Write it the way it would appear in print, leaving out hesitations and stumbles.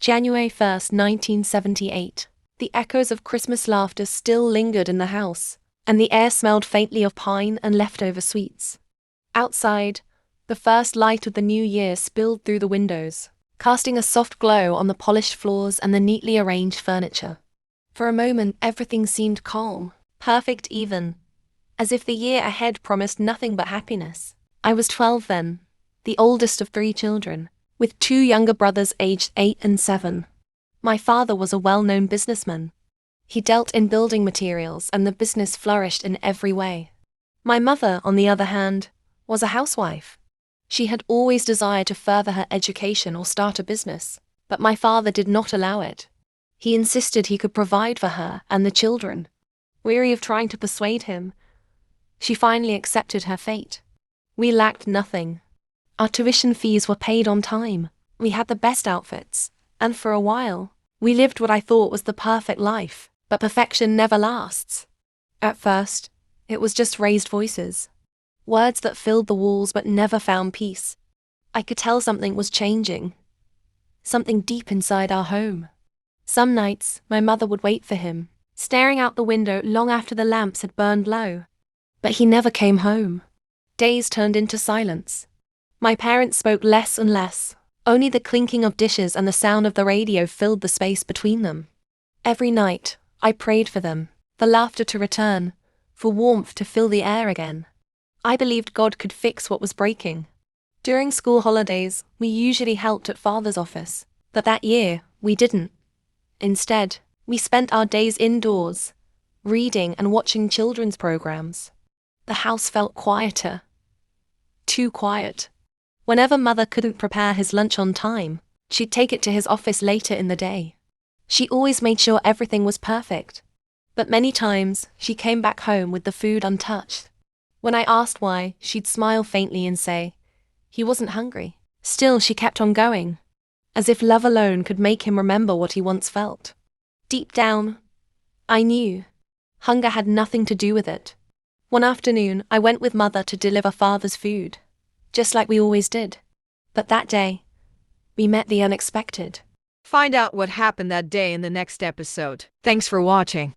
January 1st, 1978. The echoes of Christmas laughter still lingered in the house, and the air smelled faintly of pine and leftover sweets. Outside, the first light of the new year spilled through the windows, casting a soft glow on the polished floors and the neatly arranged furniture. For a moment, everything seemed calm, perfect even, as if the year ahead promised nothing but happiness. I was 12 then, the oldest of 3 children, with 2 younger brothers aged 8 and 7. My father was a well-known businessman. He dealt in building materials and the business flourished in every way. My mother, on the other hand, was a housewife. She had always desired to further her education or start a business, but my father did not allow it. He insisted he could provide for her and the children. Weary of trying to persuade him, she finally accepted her fate. We lacked nothing. Our tuition fees were paid on time. We had the best outfits, and for a while, we lived what I thought was the perfect life, but perfection never lasts. At first, it was just raised voices. Words that filled the walls but never found peace. I could tell something was changing. Something deep inside our home. Some nights, my mother would wait for him, staring out the window long after the lamps had burned low. But he never came home. Days turned into silence. My parents spoke less and less. Only the clinking of dishes and the sound of the radio filled the space between them. Every night, I prayed for them, for laughter to return, for warmth to fill the air again. I believed God could fix what was breaking. During school holidays, we usually helped at Father's office, but that year, we didn't. Instead, we spent our days indoors, reading and watching children's programs. The house felt quieter. Too quiet. Whenever Mother couldn't prepare his lunch on time, she'd take it to his office later in the day. She always made sure everything was perfect. But many times, she came back home with the food untouched. When I asked why, she'd smile faintly and say, he wasn't hungry. Still, she kept on going, as if love alone could make him remember what he once felt. Deep down, I knew. Hunger had nothing to do with it. One afternoon, I went with Mother to deliver Father's food, just like we always did. But that day, we met the unexpected. Find out what happened that day in the next episode. Thanks for watching.